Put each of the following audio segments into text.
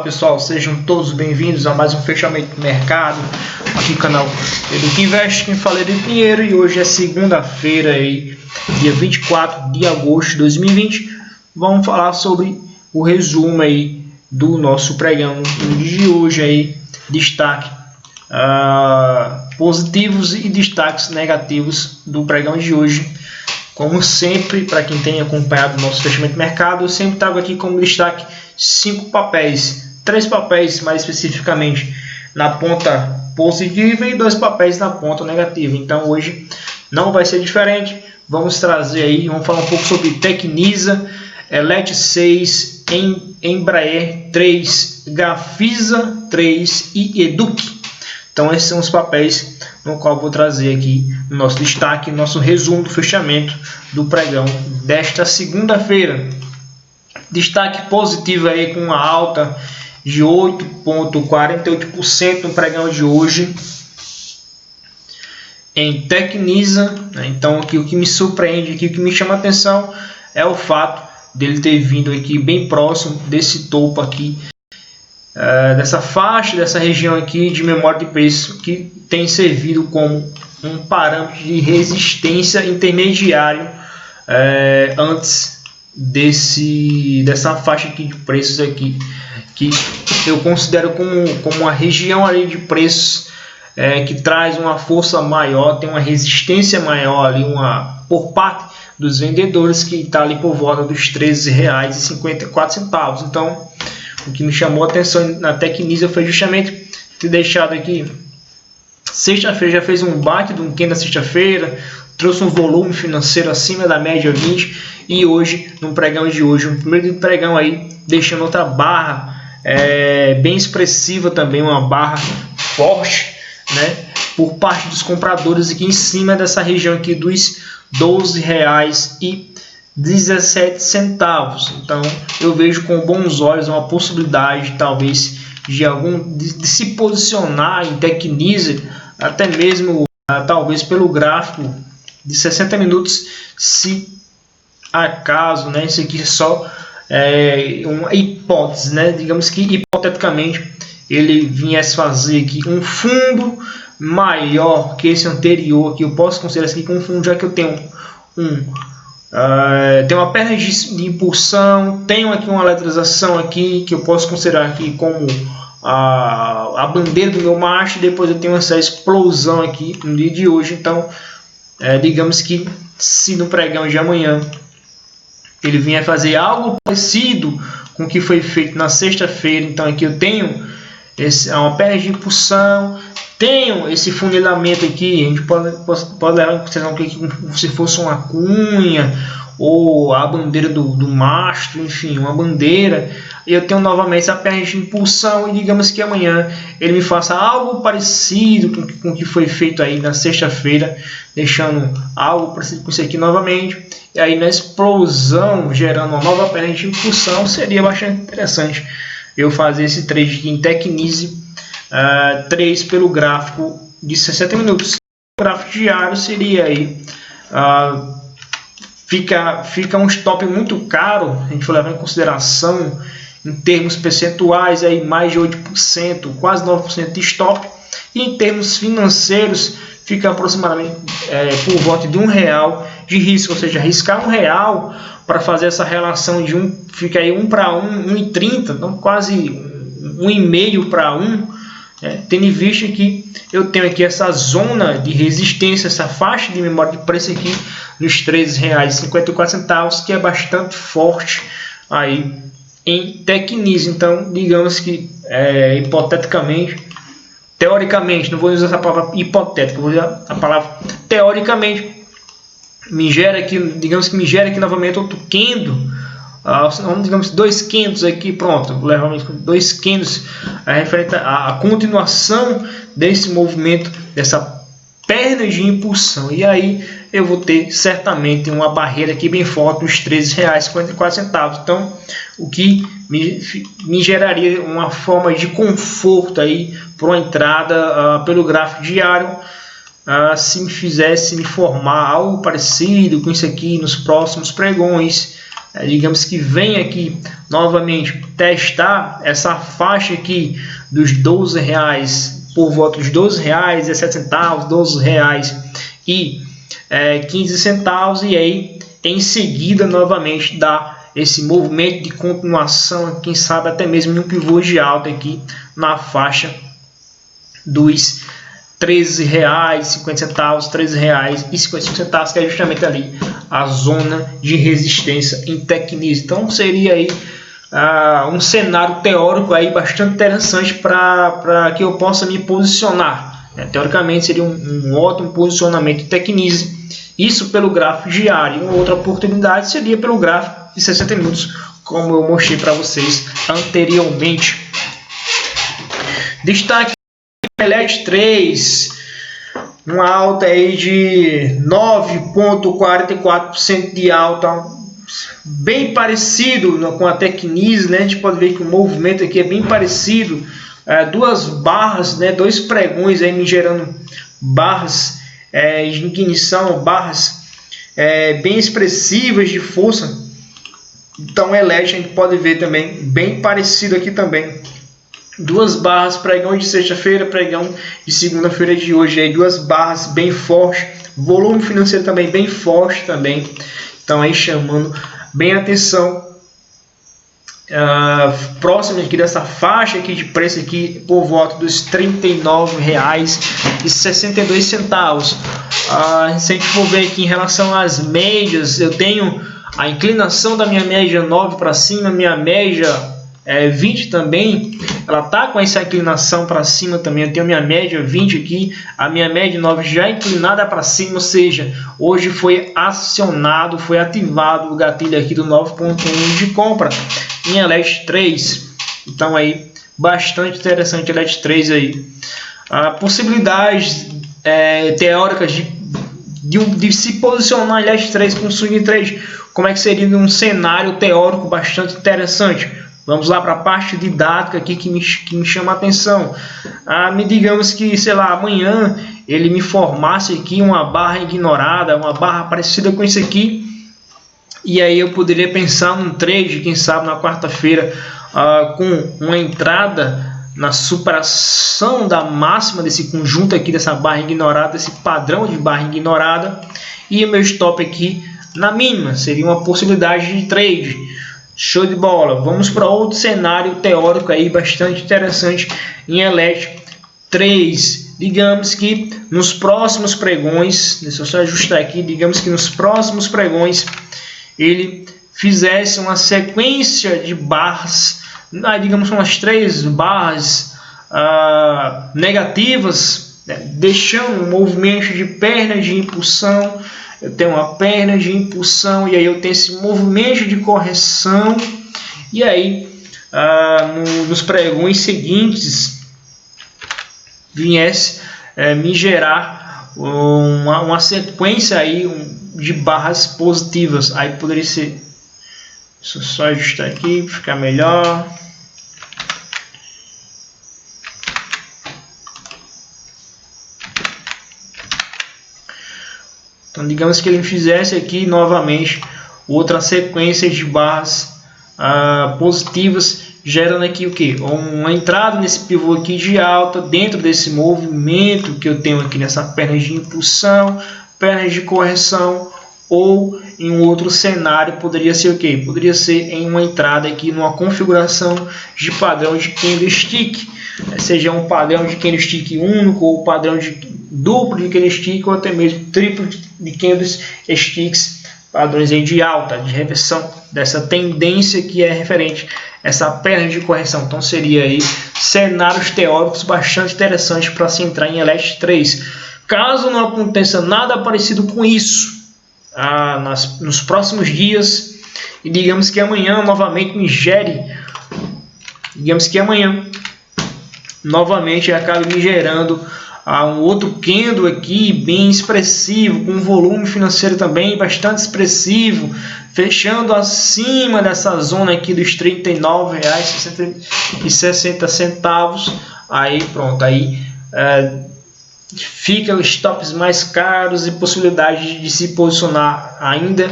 pessoal, sejam todos bem-vindos a mais um fechamento do mercado aqui no canal Eduque Invest. Quem fala é Eduque Pinheiro e hoje é segunda-feira, dia 24 de agosto de 2020. Vamos falar sobre o resumo aí do nosso pregão de hoje, destaque positivos e destaques negativos do pregão de hoje. Como sempre, para quem tem acompanhado o nosso fechamento de mercado, eu sempre trago aqui como destaque 5 papéis, 3 papéis mais especificamente na ponta positiva e 2 papéis na ponta negativa. Então hoje não vai ser diferente. Vamos trazer aí, vamos falar um pouco sobre Tecnisa, LED 6, Embraer 3, Gafisa 3 e Eduque. Então esses são os papéis no qual vou trazer aqui o nosso destaque, nosso resumo do fechamento do pregão desta segunda-feira. Destaque positivo aí com uma alta de 8,48% no pregão de hoje em Tecnisa. Então aqui, o que me surpreende, aqui, o que me chama a atenção é o fato dele ter vindo aqui bem próximo desse topo aqui, dessa faixa, dessa região aqui de memória de preço, que tem servido como um parâmetro de resistência intermediário antes dessa faixa aqui de preços aqui, que eu considero como uma região ali de preços que traz uma força maior, tem uma resistência maior ali, por parte dos vendedores, que está ali por volta dos R$ 13,54. Então o que me chamou a atenção na Tecnisa foi justamente ter deixado aqui, sexta-feira já fez um bate de um candle na sexta-feira, trouxe um volume financeiro acima da média 20, e hoje, no pregão de hoje, no primeiro pregão aí, deixando outra barra bem expressiva também, uma barra forte, né, por parte dos compradores aqui em cima dessa região aqui dos R$ 12,17. Então eu vejo com bons olhos uma possibilidade talvez de se posicionar em Tecnisa, até mesmo talvez pelo gráfico de 60 minutos, se acaso, né, isso aqui é só uma hipótese, né, digamos que hipoteticamente ele viesse fazer aqui um fundo maior que esse anterior, que eu posso considerar isso aqui como um fundo, já que eu tenho tem uma perna de impulsão, tenho aqui uma lateralização aqui que eu posso considerar aqui como a bandeira do meu macho, e depois eu tenho essa explosão aqui no dia de hoje. Então digamos que se no pregão de amanhã ele vier fazer algo parecido com o que foi feito na sexta-feira, então aqui eu tenho uma perna de impulsão, tenho esse funilamento aqui, a gente pode levar em consideração que como se fosse uma cunha ou a bandeira do mastro, enfim, uma bandeira, e eu tenho novamente essa perna de impulsão, e digamos que amanhã ele me faça algo parecido com o que foi feito aí na sexta-feira, deixando algo parecido com isso aqui novamente, e aí na explosão gerando uma nova perna de impulsão. Seria bastante interessante eu fazer esse trade aqui em Tecnisa 3 pelo gráfico de 60 minutos. O gráfico diário seria aí, fica um stop muito caro, a gente for levar em consideração em termos percentuais aí mais de 8%, quase 9% de stop, e em termos financeiros fica aproximadamente por volta de R$1 de risco, ou seja, arriscar R$1 para fazer essa relação de fica aí 1 para 1, 1,30, então quase 1,5 para 1, tendo em vista que eu tenho aqui essa zona de resistência, essa faixa de memória de preço aqui nos R$ 13,54, que é bastante forte aí em Tecnisa. Então digamos que hipoteticamente, teoricamente, não vou usar essa palavra hipotética, vou usar a palavra teoricamente, me gera aqui novamente outro candle, digamos 2 candles aqui, pronto, vou levar 2 candles referente à continuação desse movimento, dessa perna de impulsão, e aí eu vou ter certamente uma barreira aqui bem forte nos R$ 13,54. Então o que me geraria uma forma de conforto aí para uma entrada pelo gráfico diário, se me formar algo parecido com isso aqui nos próximos pregões, digamos que vem aqui novamente testar essa faixa aqui dos R$12, por volta dos R$12,17, R$12,15, e aí em seguida novamente dá esse movimento de continuação, quem sabe até mesmo em um pivô de alta aqui na faixa dos R$13,50, R$13,55, que é justamente ali a zona de resistência em Tecnise. Então seria aí um cenário teórico aí bastante interessante para que eu possa me posicionar. Teoricamente seria um ótimo posicionamento em Tecnise. Isso pelo gráfico diário. Uma outra oportunidade seria pelo gráfico de 60 minutos, como eu mostrei para vocês anteriormente. Destaque LED3, uma alta aí de 9,44% de alta, bem parecido com a Tecnise, né? A gente pode ver que o movimento aqui é bem parecido, duas barras, né? Dois pregões aí me gerando barras de ignição, barras bem expressivas de força. Então LED a gente pode ver também bem parecido aqui também. Duas barras, pregão de sexta-feira, pregão de segunda-feira de hoje, aí duas barras bem fortes, volume financeiro também bem forte também. Então aí chamando bem a atenção, próximo aqui dessa faixa aqui de preço aqui por volta dos R$39,62. Se a gente for ver aqui em relação às médias, eu tenho a inclinação da minha média 9 para cima, minha média 20 também, ela tá com essa inclinação para cima também. Eu tenho minha média 20 aqui, a minha média 9 já inclinada para cima, ou seja, hoje foi acionado, foi ativado o gatilho aqui do 9.1 de compra em LED3. Então aí, bastante interessante LED3 aí. Possibilidades teóricas de se posicionar em LED3 com swing trade, como é que seria um cenário teórico bastante interessante. Vamos lá para a parte didática aqui que me chama a atenção. Digamos que, sei lá, amanhã ele me formasse aqui uma barra ignorada, uma barra parecida com isso aqui, e aí eu poderia pensar num trade, quem sabe na quarta-feira, com uma entrada na superação da máxima desse conjunto aqui, dessa barra ignorada, desse padrão de barra ignorada, e o meu stop aqui na mínima. Seria uma possibilidade de trade. Show de bola. Vamos para outro cenário teórico aí bastante interessante em LED3. Digamos que nos próximos pregões, deixa eu só ajustar aqui, digamos que nos próximos pregões ele fizesse uma sequência de barras, digamos umas 3 barras negativas, né, deixando um movimento de perna de impulsão. Eu tenho uma perna de impulsão e aí eu tenho esse movimento de correção, e aí nos pregões seguintes viesse me gerar uma sequência aí de barras positivas. Aí poderia ser, deixa eu só ajustar aqui para ficar melhor. Então, digamos que ele fizesse aqui novamente outra sequência de barras positivas, gerando aqui o que? Uma entrada nesse pivô aqui de alta, dentro desse movimento que eu tenho aqui nessa perna de impulsão, pernas de correção, ou em um outro cenário poderia ser o que? Poderia ser em uma entrada aqui numa configuração de padrão de candlestick, seja um padrão de candlestick único, ou padrão de duplo de candlestick, ou até mesmo triplo de candlesticks, padrões aí de alta, de reversão dessa tendência que é referente a essa perna de correção. Então seria aí cenários teóricos bastante interessantes para se entrar em LED3. Caso não aconteça nada parecido com isso nos próximos dias, e digamos que amanhã novamente me gere, digamos que amanhã novamente acabe me gerando um outro candle aqui bem expressivo, com volume financeiro também bastante expressivo, fechando acima dessa zona aqui dos R$ 39,60. Aí pronto, aí fica os stops mais caros e possibilidade de se posicionar ainda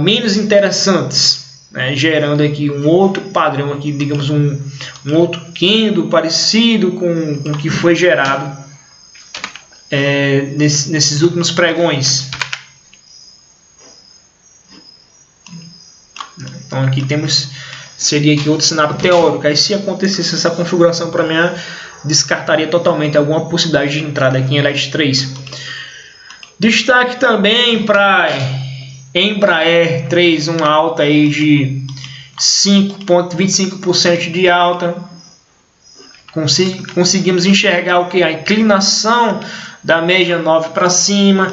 menos interessantes, né? Gerando aqui um outro padrão, aqui, digamos um outro candle parecido com o que foi gerado nesses últimos pregões. Então aqui seria aqui outro cenário teórico. Aí se acontecesse essa configuração, para mim, descartaria totalmente alguma possibilidade de entrada aqui em Elite 3. Destaque também para Embraer 3, uma alta aí de 5,25% de alta. Conseguimos enxergar o que? A inclinação da média 9 para cima,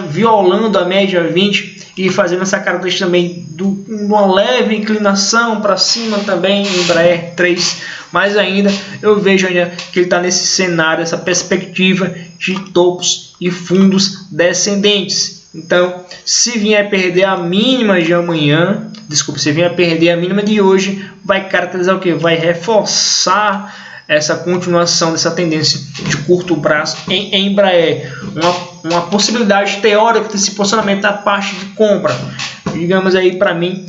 violando a média 20 e fazendo essa característica também de uma leve inclinação para cima também em Embraer 3. Mas ainda eu vejo ainda que ele está nesse cenário, essa perspectiva de topos e fundos descendentes. Então, se vier perder a mínima de amanhã, se vier perder a mínima de hoje, vai caracterizar o que? Vai reforçar essa continuação dessa tendência de curto prazo em Embraer. Uma possibilidade teórica desse posicionamento da parte de compra. Digamos aí, para mim,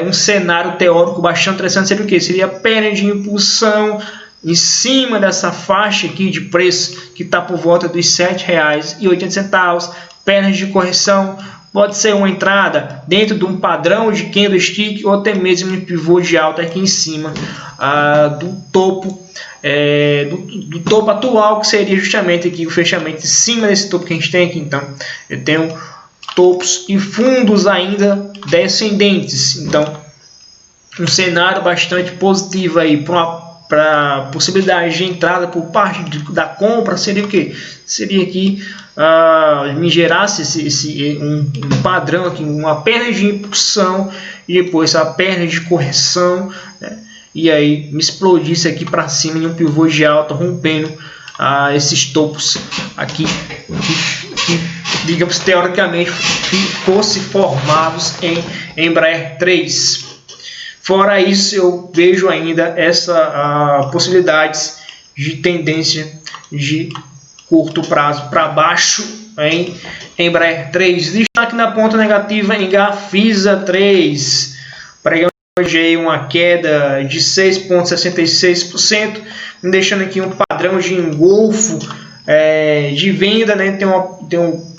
um cenário teórico bastante interessante seria o que? Seria a perna de impulsão em cima dessa faixa aqui de preço que está por volta dos R$ 7,80. Pernas de correção, pode ser uma entrada dentro de um padrão de candlestick ou até mesmo um pivô de alta aqui em cima do topo do topo atual, que seria justamente aqui o fechamento em cima desse topo que a gente tem aqui. Então eu tenho topos e fundos ainda descendentes. Então um cenário bastante positivo aí para a possibilidade de entrada por parte da compra seria o que? Seria aqui me gerasse um padrão aqui, uma perna de impulsão e depois a perna de correção, né? E aí me explodisse aqui para cima em um pivô de alta, rompendo esses topos aqui que digamos teoricamente fossem formados em Embraer 3. Fora isso, eu vejo ainda essa possibilidades de tendência de curto prazo para baixo em Embraer 3. Destaque na ponta negativa em Gafisa 3, pregando hoje uma queda de 6,66%, deixando aqui um padrão de engolfo de venda, né? Tem um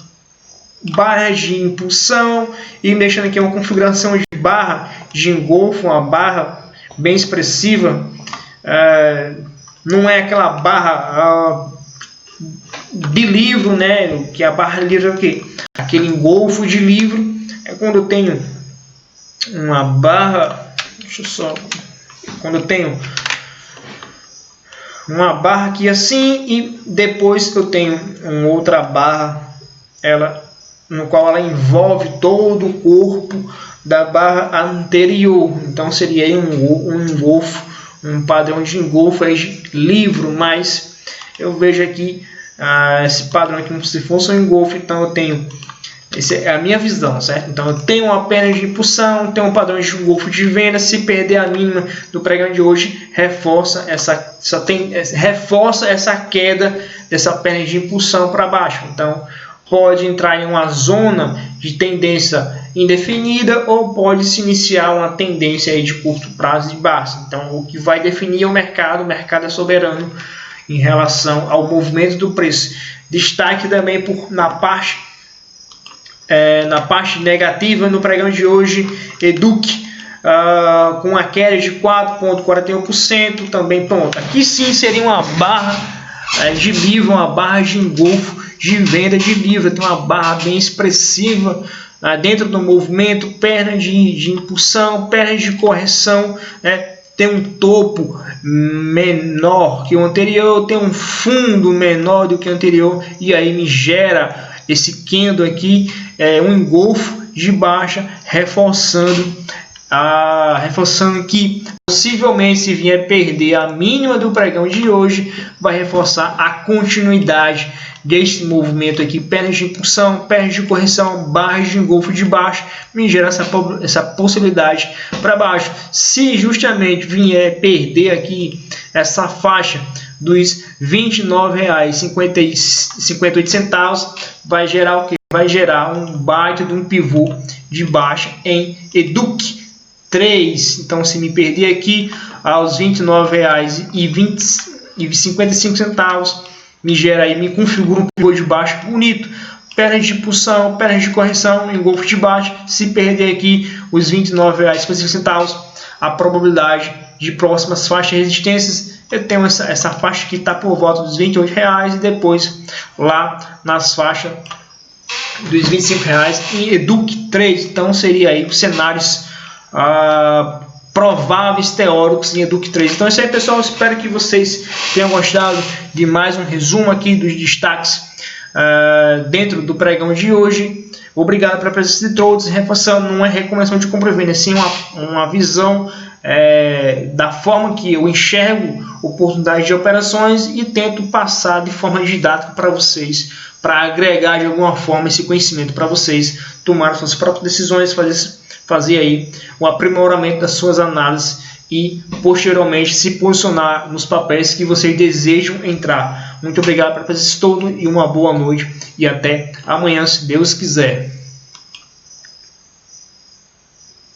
barra de impulsão e deixando aqui uma configuração de barra de engolfo, uma barra bem expressiva. Não é aquela barra de livro, né? Que a barra de livro é o que? Aquele engolfo de livro é quando eu tenho uma barra, quando eu tenho uma barra aqui assim e depois eu tenho uma outra barra, no qual ela envolve todo o corpo da barra anterior. Então seria aí um engolfo, um padrão de engolfo aí de livro, mas eu vejo aqui esse padrão aqui como se fosse um engolfo. Então eu tenho, essa é a minha visão, certo? Então eu tenho uma perna de impulsão, tenho um padrão de engolfo de venda. Se perder a mínima do pregão de hoje, reforça essa queda dessa perna de impulsão para baixo. Então pode entrar em uma zona de tendência indefinida ou pode se iniciar uma tendência aí de curto prazo de baixa. Então o que vai definir é o mercado é soberano em relação ao movimento do preço. Destaque também na parte negativa no pregão de hoje, Educ, com a queda de 4,41%, também pronto. Aqui sim seria uma barra de livro, uma barra de engolfo de venda de livro. Tem uma barra bem expressiva dentro do movimento, perna de impulsão, perna de correção, né? Tem um topo menor que o anterior, tem um fundo menor do que o anterior, e aí me gera esse candle aqui, um engolfo de baixa, reforçando que possivelmente, se vier perder a mínima do pregão de hoje, vai reforçar a continuidade desse movimento aqui, pernas de impulsão, pernas de correção, barras de engolfo de baixo, me gera essa possibilidade para baixo. Se justamente vier perder aqui essa faixa dos R$ 29,58, vai gerar o que? vai gerar um baita de um pivô de baixa em EDUC3. Então, se me perder aqui aos R$ 29,55, me gera aí, me configura um pivô de baixa bonito. Pernas de impulsão, pernas de correção, engolfo de baixa. Se perder aqui os R$ 29,55, a probabilidade de próximas faixas de resistências, eu tenho essa faixa que está por volta dos R$ 28 e depois lá nas faixas dos R$ 25 em EDUC3. Então seria aí os cenários prováveis teóricos em EDUC3. Então é isso aí, pessoal. Espero que vocês tenham gostado de mais um resumo aqui dos destaques dentro do pregão de hoje. Obrigado pela presença de todos. Reforçando, não é recomendação de compra e venda, sim uma visão da forma que eu enxergo oportunidades de operações e tento passar de forma didática para vocês, para agregar de alguma forma esse conhecimento para vocês tomar suas próprias decisões, fazer aí o aprimoramento das suas análises e posteriormente se posicionar nos papéis que vocês desejam entrar. Muito obrigado pela presença de todos e uma boa noite e até amanhã, se Deus quiser.